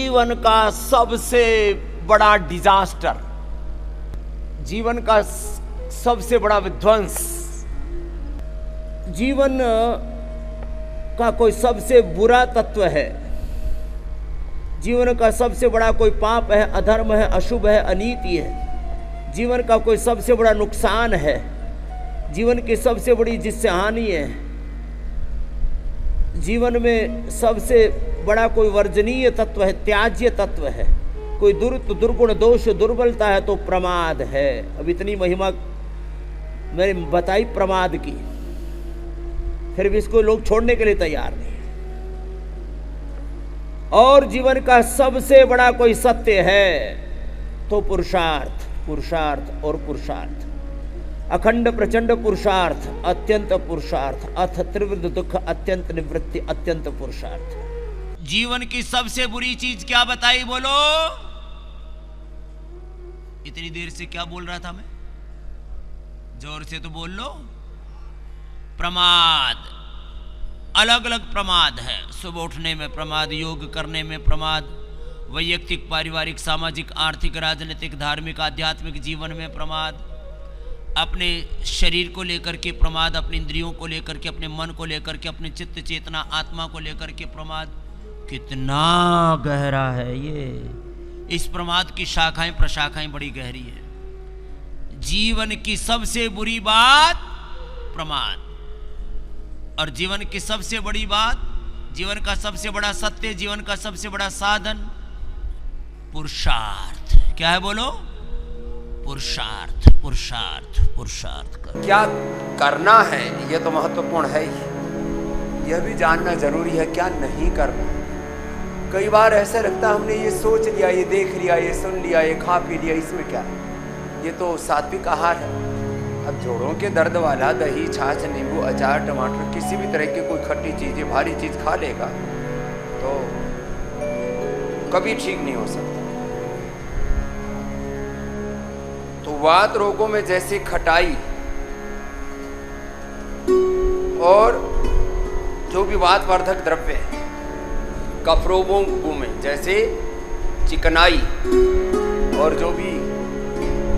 जीवन का सबसे बड़ा डिजास्टर, जीवन का सबसे बड़ा विध्वंस, जीवन का कोई सबसे बुरा तत्व है, जीवन का सबसे बड़ा कोई पाप है, अधर्म है, अशुभ है, अनीति है, जीवन का कोई सबसे बड़ा नुकसान है, जीवन की सबसे बड़ी जिससे हानि है, जीवन में सबसे बड़ा कोई वर्जनीय तत्व है, त्याज्य तत्व है, कोई दुर्गुण दोष दुर्बलता है तो प्रमाद है। अब इतनी महिमा मैंने बताई प्रमाद की, फिर भी इसको लोग छोड़ने के लिए तैयार नहीं। और जीवन का सबसे बड़ा कोई सत्य है तो पुरुषार्थ, पुरुषार्थ और पुरुषार्थ, अखंड प्रचंड पुरुषार्थ, अत्यंत पुरुषार्थ, अथ त्रिविध दुख अत्यंत निवृत्ति, अत्यंत पुरुषार्थ। जीवन की सबसे बुरी चीज क्या बताई, बोलो? इतनी देर से क्या बोल रहा था मैं? जोर से तो बोल लो। प्रमाद, अलग अलग प्रमाद है। सुबह उठने में प्रमाद, योग करने में प्रमाद, वैयक्तिक पारिवारिक सामाजिक आर्थिक राजनीतिक धार्मिक आध्यात्मिक जीवन में प्रमाद, अपने शरीर को लेकर के प्रमाद, अपनी इंद्रियों को लेकर के, अपने मन को लेकर के, अपने चित्त चेतना आत्मा को लेकर के प्रमाद। कितना गहरा है ये, इस प्रमाद की शाखाएं प्रशाखाएं बड़ी गहरी है। जीवन की सबसे बुरी बात प्रमाद, और जीवन की सबसे बड़ी बात, जीवन का सबसे बड़ा सत्य, जीवन का सबसे बड़ा साधन पुरुषार्थ। क्या है बोलो? पुरुषार्थ, पुरुषार्थ, पुरुषार्थ कर। क्या करना है यह तो महत्वपूर्ण है ही, यह भी जानना जरूरी है क्या नहीं करना। कई बार ऐसा लगता है हमने ये सोच लिया, ये देख लिया, ये सुन लिया, ये खा पी लिया, इसमें क्या है, ये तो सात्विक आहार है। अब जोड़ों के दर्द वाला दही छाछ नींबू अचार टमाटर किसी भी तरह की कोई खट्टी चीज़ भारी चीज़ खा लेगा तो कभी ठीक नहीं हो सकता। तो वात रोगों में जैसे खटाई और जो भी वात वर्धक द्रव्य है, कफ रोगों में जैसे चिकनाई और जो भी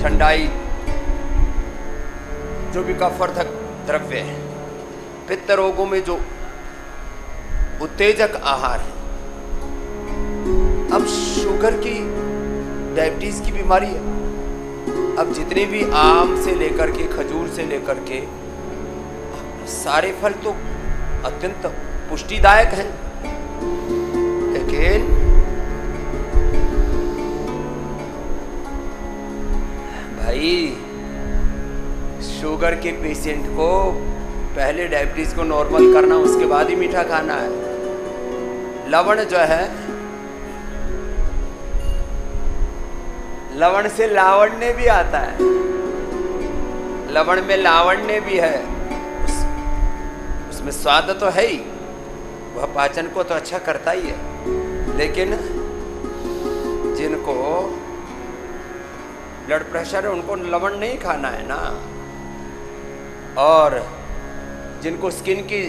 ठंडाई, जो भी कफवर्धक द्रव्य है, पित्त रोगों में जो उत्तेजक आहार है। अब शुगर की, डायबिटीज की बीमारी है, अब जितने भी आम से लेकर के खजूर से लेकर के सारे फल तो अत्यंत पुष्टिदायक हैं, लेकिन भाई शुगर के पेशेंट को पहले डायबिटीज को नॉर्मल करना, उसके बाद ही मीठा खाना है। लवण जो है, लवण से लावण्य भी आता है, लवण में लावण्य भी है, उसमें स्वाद तो है ही, वह पाचन को तो अच्छा करता ही है। लेकिन जिनको ब्लड प्रेशर है उनको लवण नहीं खाना है ना, और जिनको स्किन की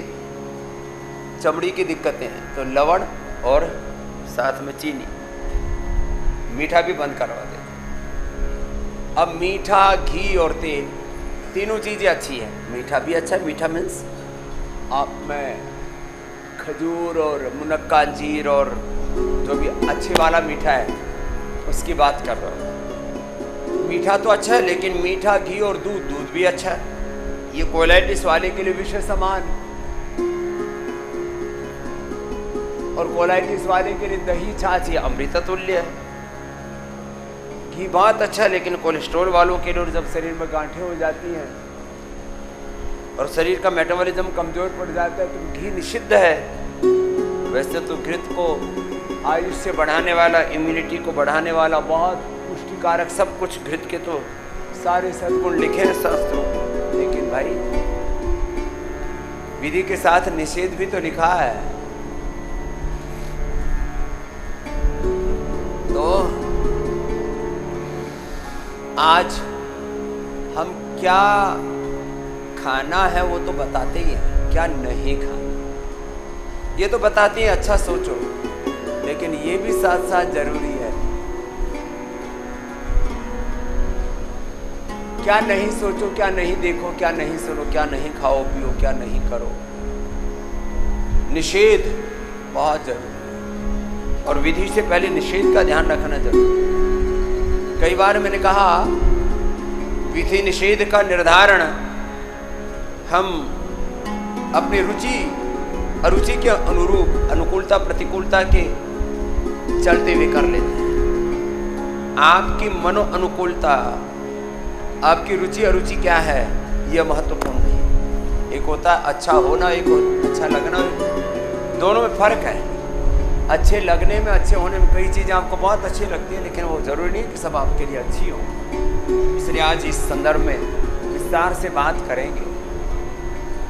चमड़ी की दिक्कतें हैं तो लवण और साथ में चीनी, मीठा भी बंद करवा देते। अब मीठा, घी और तेल तीनों चीज़ें अच्छी हैं। मीठा भी अच्छा है, मीठा मीन्स आप में खजूर और मुनक्का अंजीर और जो भी अच्छे वाला मीठा है उसकी बात कर रहा हूँ। मीठा तो अच्छा है, लेकिन मीठा, घी और दूध, दूध भी अच्छा है। ये कोलाइटिस वाले के लिए विषय समान, और कोलाइटिस वाले के लिए दही छाछ ये अमृत तुल्य है। घी बहुत अच्छा है, लेकिन कोलेस्ट्रॉल वालों के लिए जब शरीर में गांठें हो जाती हैं और शरीर का मेटाबॉलिज्म कमजोर पड़ जाता है तो घी निषिद्ध है। वैसे तो घृत को आयुष्य बढ़ाने वाला, इम्यूनिटी को बढ़ाने वाला, बहुत पुष्टिकारक सब कुछ घृत के तो सारे सद्गुण लिखे हैं शास्त्रों, लेकिन भाई विधि के साथ निषेध भी तो लिखा है। तो आज हम क्या खाना है वो तो बताते ही हैं, क्या नहीं खाना ये तो बताते हैं, अच्छा सोचो। लेकिन ये भी साथ साथ जरूरी है। क्या नहीं सोचो, क्या नहीं देखो, क्या नहीं सुनो, क्या नहीं खाओ पियो, क्या नहीं करो। निषेध बहुत जरूरी है और विधि से पहले निषेध का ध्यान रखना जरूरी है। कई बार मैंने कहा विधि निषेध का निर्धारण हम अपनी रुचि अरुचि के अनुरूप अनुकूलता प्रतिकूलता के चलते हुए कर लेते हैं। आपकी मनो अनुकूलता, आपकी रुचि अरुचि क्या है, यह महत्वपूर्ण नहीं। एक होता है अच्छा होना, एक अच्छा लगना, दोनों में फर्क है। अच्छे लगने में, अच्छे होने में, कई चीज़ें आपको बहुत अच्छी लगती हैं लेकिन वो ज़रूरी नहीं कि सब आपके लिए अच्छी हो। इसलिए आज इस संदर्भ में विस्तार से बात करेंगे।